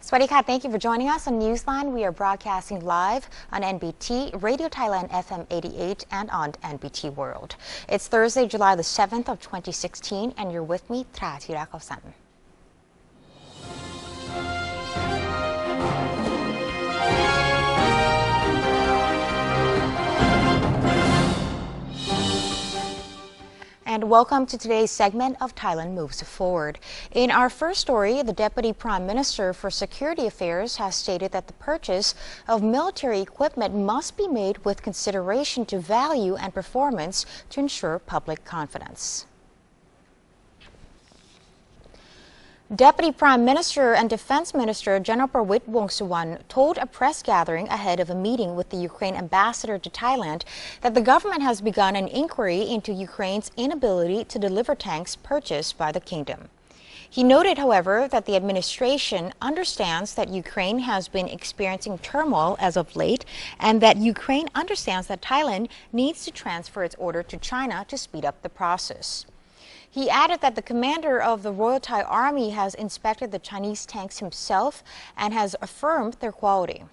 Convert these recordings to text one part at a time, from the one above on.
Swadee ka, thank you for joining us on Newsline. We are broadcasting live on NBT, Radio Thailand FM 88 and on NBT World. It's Thursday, July the 7th of 2016 and you're with me, Tra Thirakosan. And welcome to today's segment of Thailand Moves Forward. In our first story, the Deputy Prime Minister for Security Affairs has stated that the purchase of military equipment must be made with consideration to value and performance to ensure public confidence. Deputy Prime Minister and Defense Minister General Prawit Wongsuwan told a press gathering ahead of a meeting with the Ukraine ambassador to Thailand that the government has begun an inquiry into Ukraine's inability to deliver tanks purchased by the kingdom. He noted, however, that the administration understands that Ukraine has been experiencing turmoil as of late and that Ukraine understands that Thailand needs to transfer its order to China to speed up the process. He added that the commander of the Royal Thai Army has inspected the Chinese tanks himself and has affirmed their quality.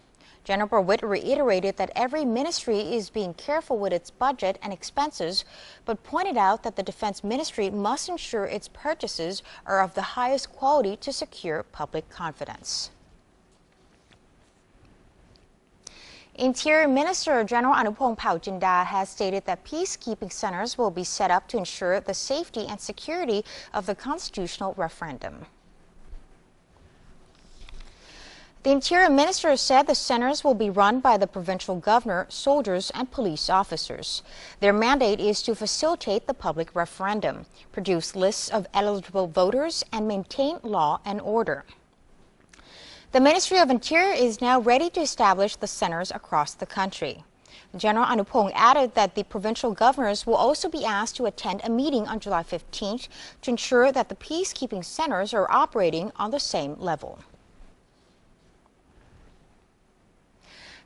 General Prawit reiterated that every ministry is being careful with its budget and expenses, but pointed out that the Defense Ministry must ensure its purchases are of the highest quality to secure public confidence. Interior Minister General Anuphong Phawjinda has stated that peacekeeping centers will be set up to ensure the safety and security of the constitutional referendum. The Interior Minister said the centers will be run by the provincial governor, soldiers, and police officers. Their mandate is to facilitate the public referendum, produce lists of eligible voters, and maintain law and order. The Ministry of Interior is now ready to establish the centers across the country. General Anuphong added that the provincial governors will also be asked to attend a meeting on July 15th to ensure that the peacekeeping centers are operating on the same level.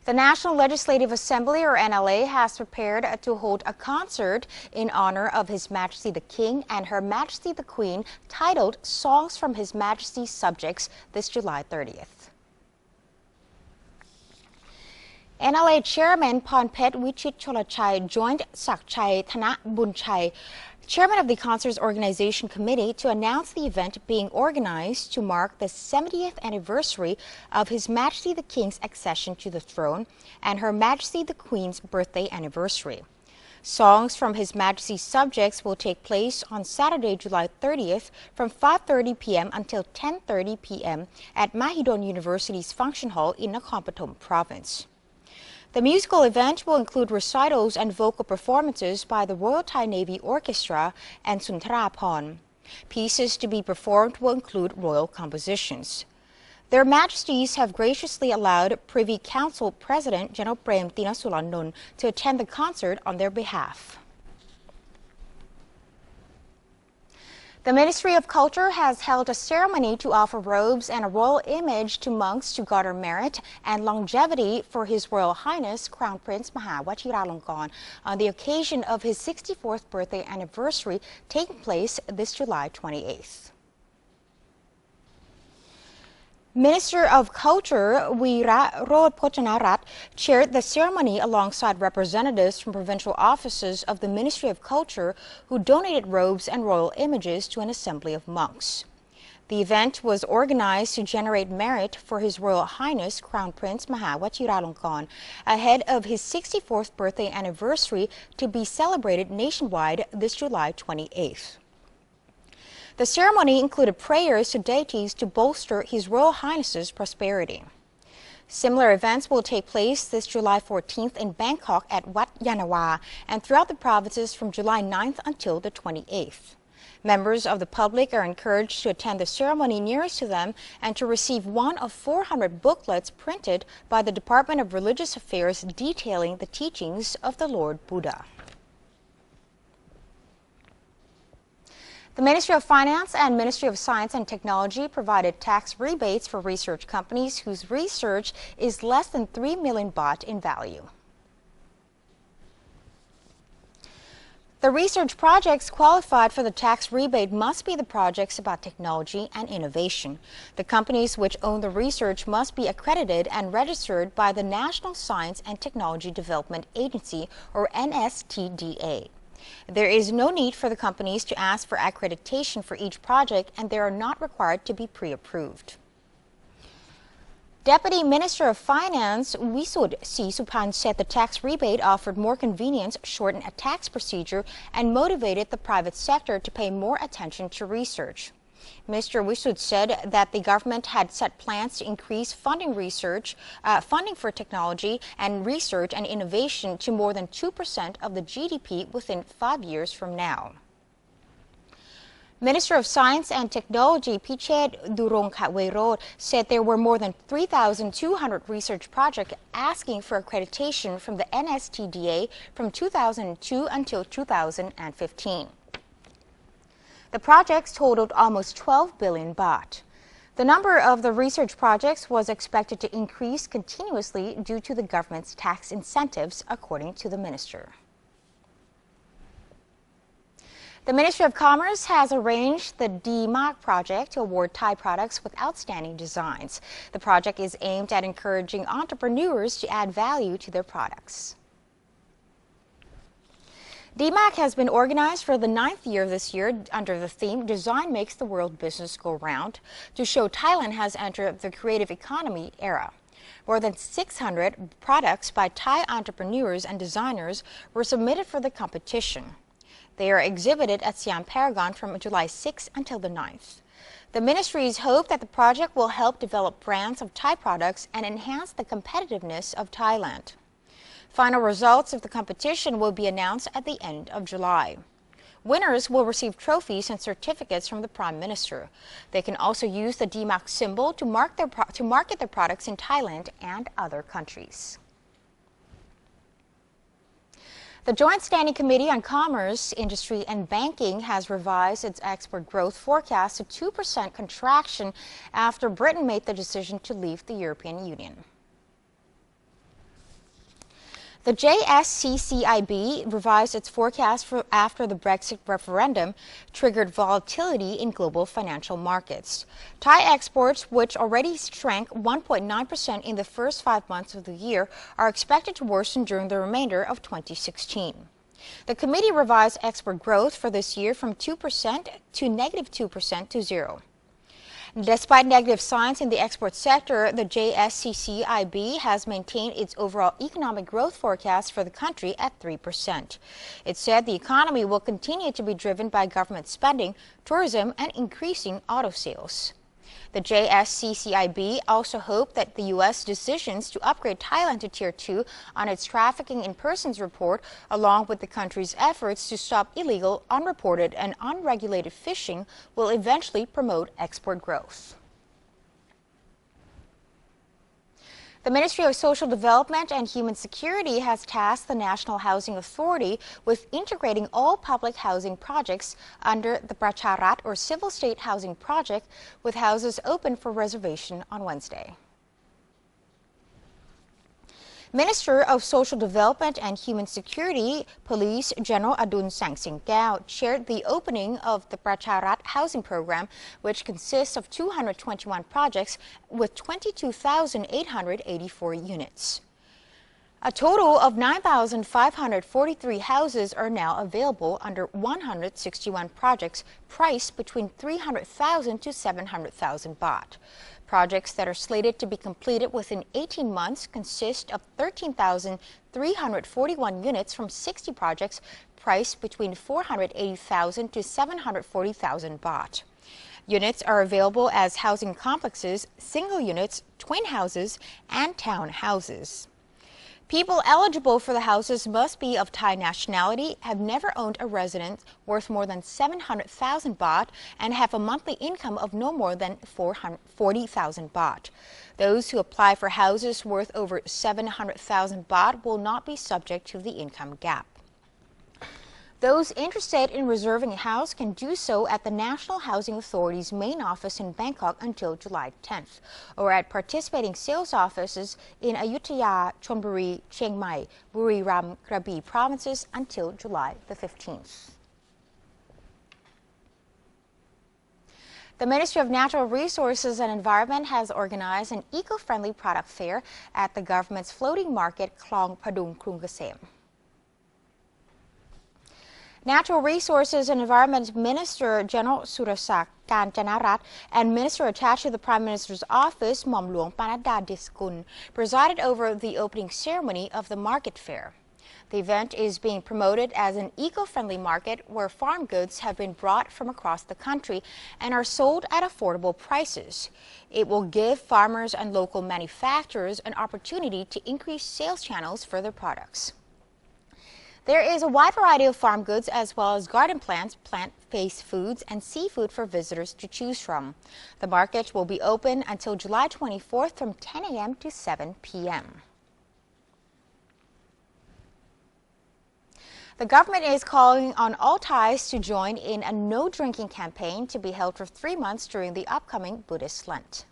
The National Legislative Assembly, or NLA, has prepared to hold a concert in honor of His Majesty the King and Her Majesty the Queen, titled Songs from His Majesty's Subjects, this July 30th. NLA Chairman Pornpet Wichit Cholachai joined Sakchai Thana Bunchai, Chairman of the Concert's Organization Committee, to announce the event being organized to mark the 70th anniversary of His Majesty the King's accession to the throne and Her Majesty the Queen's birthday anniversary. Songs from His Majesty's Subjects will take place on Saturday, July 30th from 5:30 p.m. until 10:30 p.m. at Mahidol University's Function Hall in Nakhon Pathom Province. The musical event will include recitals and vocal performances by the Royal Thai Navy Orchestra and Suntharaphon. Pieces to be performed will include royal compositions. Their Majesties have graciously allowed Privy Council President General Prem Tinasulanont to attend the concert on their behalf. The Ministry of Culture has held a ceremony to offer robes and a royal image to monks to garner merit and longevity for His Royal Highness Crown Prince Maha Vajiralongkorn on the occasion of his 64th birthday anniversary taking place this July 28th. Minister of Culture Weera Rodpojanarat chaired the ceremony alongside representatives from provincial offices of the Ministry of Culture who donated robes and royal images to an assembly of monks. The event was organized to generate merit for His Royal Highness Crown Prince Maha Vajiralongkorn ahead of his 64th birthday anniversary to be celebrated nationwide this July 28th. The ceremony included prayers to deities to bolster His Royal Highness's prosperity. Similar events will take place this July 14th in Bangkok at Wat Yanawa and throughout the provinces from July 9th until the 28th. Members of the public are encouraged to attend the ceremony nearest to them and to receive one of 400 booklets printed by the Department of Religious Affairs detailing the teachings of the Lord Buddha. The Ministry of Finance and Ministry of Science and Technology provided tax rebates for research companies whose research is less than 3 million baht in value. The research projects qualified for the tax rebate must be the projects about technology and innovation. The companies which own the research must be accredited and registered by the National Science and Technology Development Agency, or NSTDA. There is no need for the companies to ask for accreditation for each project, and they are not required to be pre-approved. Deputy Minister of Finance Wisud Supan said the tax rebate offered more convenience, shortened a tax procedure, and motivated the private sector to pay more attention to research. Mr. Wisud said that the government had set plans to increase funding for technology and research and innovation to more than 2% of the GDP within 5 years from now. Minister of Science and Technology Pichet Durongkhawairot said there were more than 3,200 research projects asking for accreditation from the NSTDA from 2002 until 2015. The projects totaled almost 12 billion baht. The number of the research projects was expected to increase continuously due to the government's tax incentives, according to the minister. The Ministry of Commerce has arranged the DMark Project to award Thai products with outstanding designs. The project is aimed at encouraging entrepreneurs to add value to their products. DMark has been organized for the 9th year this year under the theme Design Makes the World Business Go Round to show Thailand has entered the creative economy era. More than 600 products by Thai entrepreneurs and designers were submitted for the competition. They are exhibited at Siam Paragon from July 6 until the 9th. The ministries hope that the project will help develop brands of Thai products and enhance the competitiveness of Thailand. Final results of the competition will be announced at the end of July. Winners will receive trophies and certificates from the Prime Minister. They can also use the DMark symbol to market their products in Thailand and other countries. The Joint Standing Committee on Commerce, Industry and Banking has revised its export growth forecast to 2% contraction after Britain made the decision to leave the European Union. The JSCCIB revised its forecast after the Brexit referendum triggered volatility in global financial markets. Thai exports, which already shrank 1.9% in the first 5 months of the year, are expected to worsen during the remainder of 2016. The committee revised export growth for this year from 2% to -2% to 0. Despite negative signs in the export sector, the JSCCIB has maintained its overall economic growth forecast for the country at 3%. It said the economy will continue to be driven by government spending, tourism, and increasing auto sales. The JSCCIB also hoped that the U.S. decisions to upgrade Thailand to Tier 2 on its trafficking in persons report, along with the country's efforts to stop illegal, unreported, and unregulated fishing, will eventually promote export growth. The Ministry of Social Development and Human Security has tasked the National Housing Authority with integrating all public housing projects under the Pracharat or Civil State Housing Project, with houses open for reservation on Wednesday. Minister of Social Development and Human Security, Police General Adun Sangsingkao, chaired the opening of the Pracharat housing program, which consists of 221 projects with 22,884 units. A total of 9,543 houses are now available under 161 projects priced between 300,000 to 700,000 baht. Projects that are slated to be completed within 18 months consist of 13,341 units from 60 projects priced between 480,000 to 740,000 baht. Units are available as housing complexes, single units, twin houses, and townhouses. People eligible for the houses must be of Thai nationality, have never owned a residence worth more than 700,000 baht, and have a monthly income of no more than 40,000 baht. Those who apply for houses worth over 700,000 baht will not be subject to the income gap. Those interested in reserving a house can do so at the National Housing Authority's main office in Bangkok until July 10th, or at participating sales offices in Ayutthaya, Chonburi, Chiang Mai, Buriram, Krabi provinces until July the 15th. The Ministry of Natural Resources and Environment has organized an eco-friendly product fair at the government's floating market, Klong Padung Krung Kasem. Natural Resources and Environment Minister General Surasak Kanchanarat and Minister attached to the Prime Minister's office, Mom Luang Panada Diskun, presided over the opening ceremony of the market fair. The event is being promoted as an eco-friendly market where farm goods have been brought from across the country and are sold at affordable prices. It will give farmers and local manufacturers an opportunity to increase sales channels for their products. There is a wide variety of farm goods as well as garden plants, plant-based foods, and seafood for visitors to choose from. The market will be open until July 24th from 10 a.m. to 7 p.m. The government is calling on all Thais to join in a no-drinking campaign to be held for 3 months during the upcoming Buddhist Lent.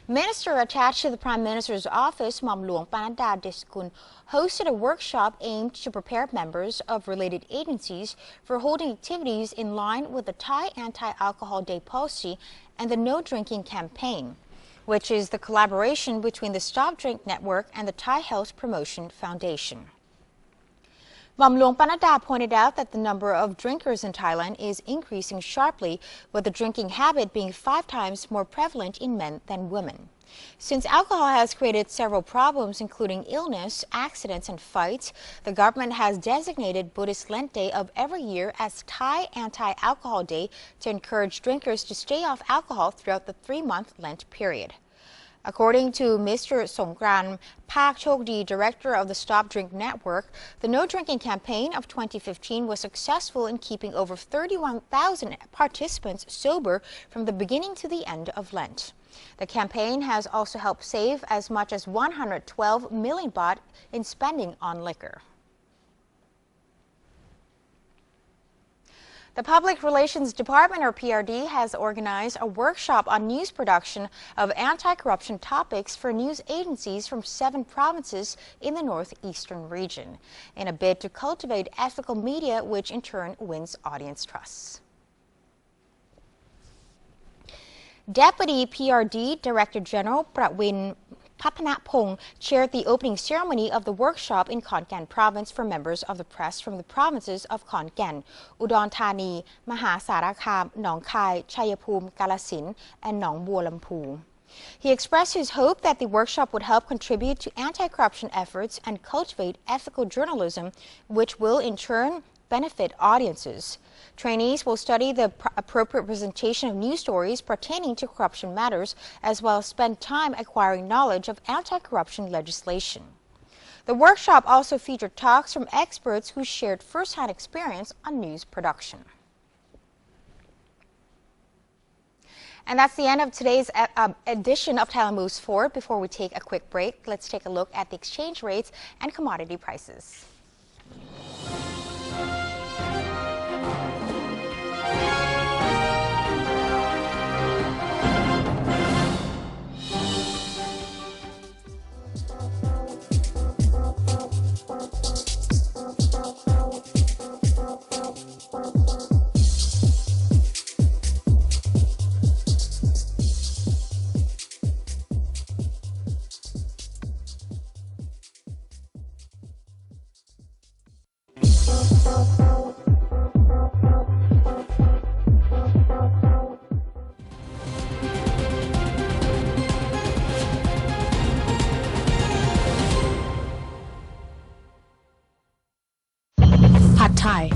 Minister attached to the Prime Minister's office, Mom Luang Panada Diskun, hosted a workshop aimed to prepare members of related agencies for holding activities in line with the Thai Anti-Alcohol Day policy and the No Drinking campaign, which is the collaboration between the Stop Drink Network and the Thai Health Promotion Foundation. Mom Luang Panada pointed out that the number of drinkers in Thailand is increasing sharply, with the drinking habit being 5 times more prevalent in men than women. Since alcohol has created several problems, including illness, accidents, and fights, the government has designated Buddhist Lent Day of every year as Thai Anti-Alcohol Day to encourage drinkers to stay off alcohol throughout the 3-month Lent period. According to Mr. Songkran Pak Chokdi, director of the Stop Drink Network, the No Drinking campaign of 2015 was successful in keeping over 31,000 participants sober from the beginning to the end of Lent. The campaign has also helped save as much as 112 million baht in spending on liquor. The Public Relations Department, or PRD, has organized a workshop on news production of anti-corruption topics for news agencies from 7 provinces in the northeastern region, in a bid to cultivate ethical media, which in turn wins audience trust. Deputy PRD Director General Prawin Pathanapong chaired the opening ceremony of the workshop in Khon Kaen province for members of the press from the provinces of Khon Kaen, Udon Thani, Mahasarakham, Nong Khai, Chayapum, Kalasin, and Nong Bua Lampu. He expressed his hope that the workshop would help contribute to anti-corruption efforts and cultivate ethical journalism, which will in turn benefit audiences. Trainees will study the appropriate presentation of news stories pertaining to corruption matters, as well as spend time acquiring knowledge of anti-corruption legislation. The workshop also featured talks from experts who shared first-hand experience on news production. And that's the end of today's edition of Thailand Moves Forward. Before we take a quick break, let's take a look at the exchange rates and commodity prices. Thai.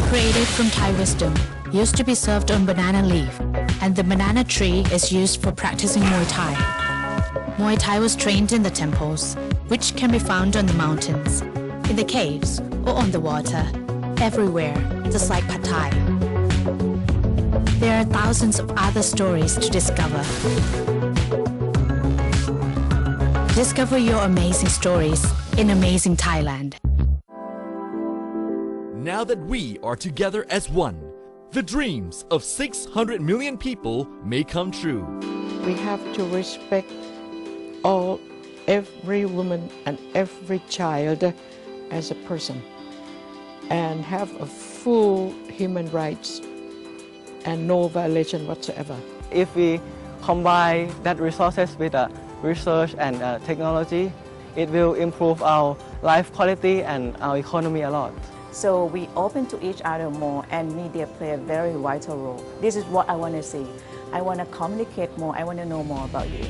Created from Thai wisdom, used to be served on banana leaf, and the banana tree is used for practicing Muay Thai. Muay Thai was trained in the temples, which can be found on the mountains, in the caves, or on the water, everywhere, just like Pad Thai. There are thousands of other stories to discover. Discover your amazing stories in amazing Thailand. Now that we are together as one, the dreams of 600 million people may come true. We have to respect every woman and every child as a person and have a full human rights and no violation whatsoever. If we combine that resources with research and technology, it will improve our life quality and our economy a lot. So we open to each other more, and media play a very vital role. This is what I want to see. I want to communicate more. I want to know more about you.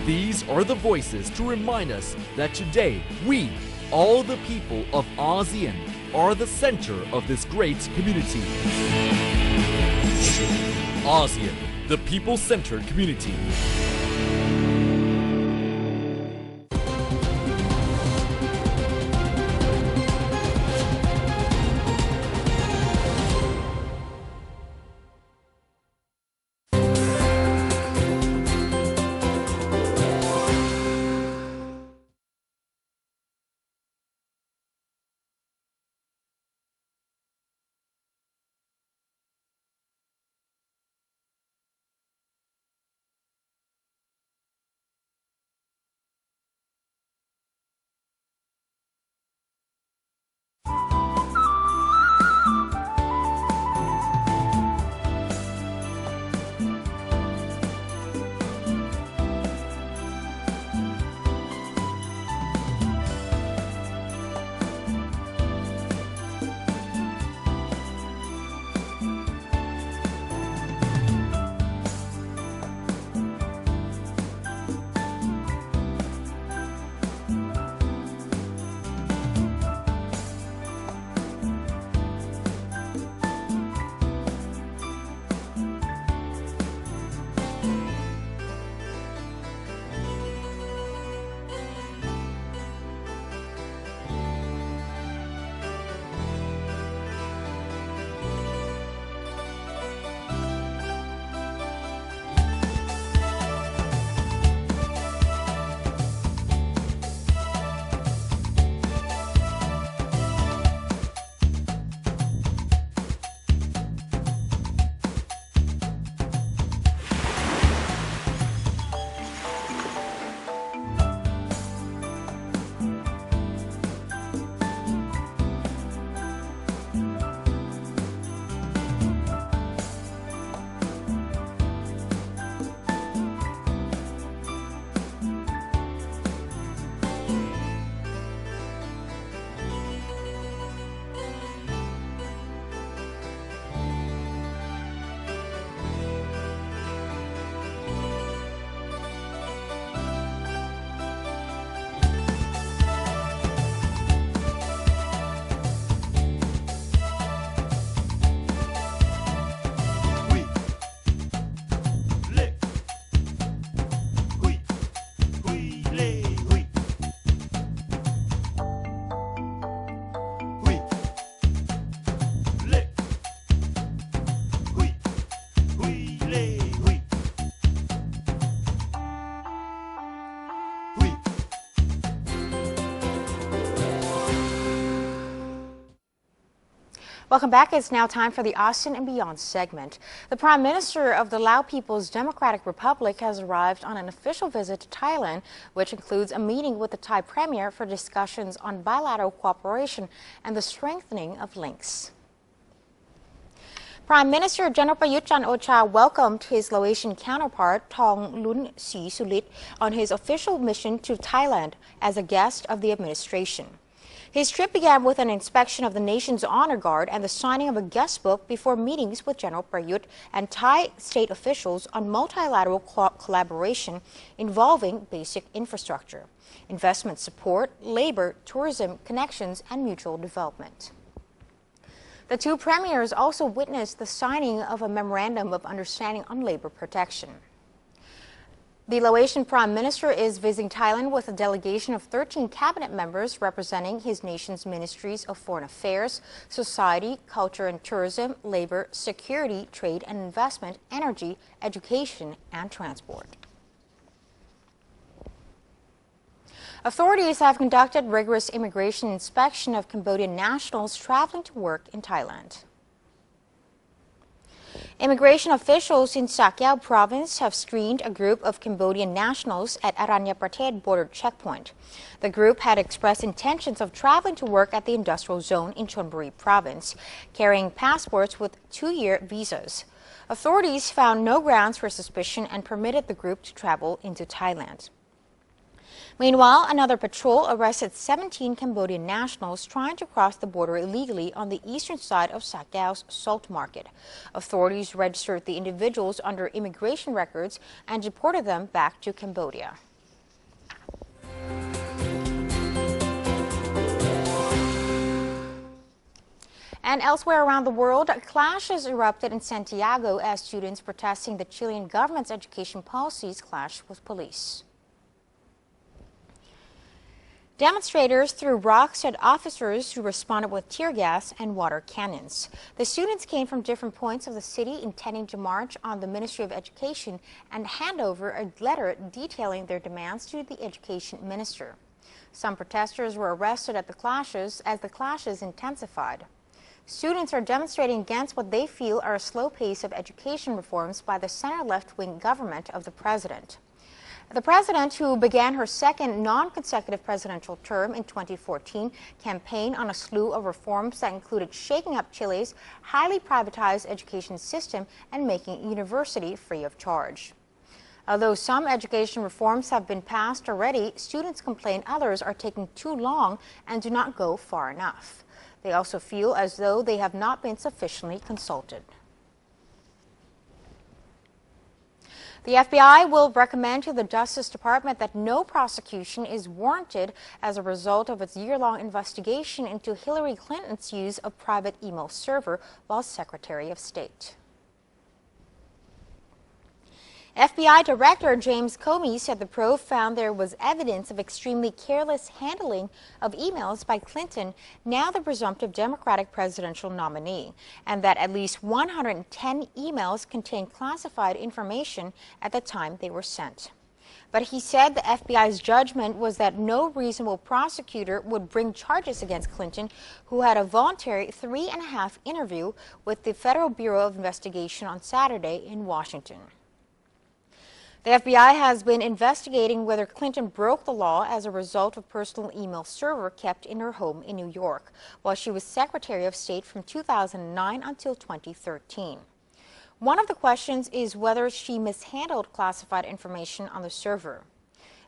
These are the voices to remind us that today we, all the people of ASEAN, are the center of this great community. ASEAN, the people-centered community. Welcome back. It's now time for the ASEAN and Beyond segment. The Prime Minister of the Lao People's Democratic Republic has arrived on an official visit to Thailand, which includes a meeting with the Thai Premier for discussions on bilateral cooperation and the strengthening of links. Prime Minister General Prayut Chan-o-cha welcomed his Laotian counterpart Thongloun Sisulit on his official mission to Thailand as a guest of the administration. His trip began with an inspection of the nation's honor guard and the signing of a guest book before meetings with General Prayut and Thai state officials on multilateral collaboration involving basic infrastructure, investment support, labor, tourism, connections, and mutual development. The two premiers also witnessed the signing of a memorandum of understanding on labor protection. The Laotian Prime Minister is visiting Thailand with a delegation of 13 cabinet members representing his nation's ministries of foreign affairs, society, culture and tourism, labor, security, trade and investment, energy, education and transport. Authorities have conducted rigorous immigration inspection of Cambodian nationals traveling to work in Thailand. Immigration officials in Santiago province have screened a group of Cambodian nationals at Aranyaprathet border checkpoint. The group had expressed intentions of traveling to work at the industrial zone in Chonburi province, carrying passports with 2-year visas. Authorities found no grounds for suspicion and permitted the group to travel into Thailand. Meanwhile, another patrol arrested 17 Cambodian nationals trying to cross the border illegally on the eastern side of Santiago's salt market. Authorities registered the individuals under immigration records and deported them back to Cambodia. And elsewhere around the world, clashes erupted in Santiago as students protesting the Chilean government's education policies clashed with police. Demonstrators threw rocks at officers who responded with tear gas and water cannons. The students came from different points of the city intending to march on the Ministry of Education and hand over a letter detailing their demands to the education minister. Some protesters were arrested at the clashes as the clashes intensified. Students are demonstrating against what they feel are a slow pace of education reforms by the center-left-wing government of the president. The president, who began her second non-consecutive presidential term in 2014, campaigned on a slew of reforms that included shaking up Chile's highly privatized education system and making university free of charge. Although some education reforms have been passed already, students complain others are taking too long and do not go far enough. They also feel as though they have not been sufficiently consulted. The FBI will recommend to the Justice Department that no prosecution is warranted as a result of its year-long investigation into Hillary Clinton's use of private email server while Secretary of State. FBI Director James Comey said the probe found there was evidence of extremely careless handling of emails by Clinton, now the presumptive Democratic presidential nominee, and that at least 110 emails contained classified information at the time they were sent. But he said the FBI's judgment was that no reasonable prosecutor would bring charges against Clinton, who had a voluntary 3.5-hour interview with the Federal Bureau of Investigation on Saturday in Washington. The FBI has been investigating whether Clinton broke the law as a result of personal email server kept in her home in New York while she was Secretary of State from 2009 until 2013. One of the questions is whether she mishandled classified information on the server.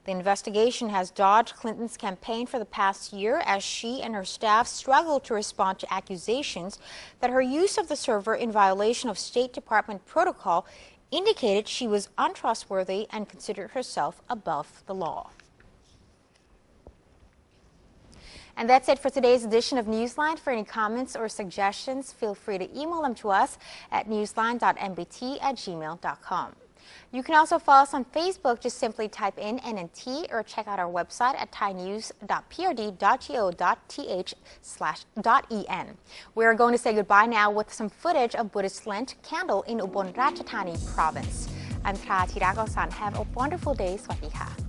The investigation has dogged Clinton's campaign for the past year as she and her staff struggled to respond to accusations that her use of the server in violation of State Department protocol indicated she was untrustworthy and considered herself above the law. And that's it for today's edition of Newsline. For any comments or suggestions, feel free to email them to us at newsline.nbt@gmail.com. You can also follow us on Facebook. Just simply type in NNT or check out our website at thainews.prd.go.th/.en. We're going to say goodbye now with some footage of Buddhist Lent candle in Ubon Ratchathani province. I'm Santiago. Have a wonderful day. สวัสดีค่ะ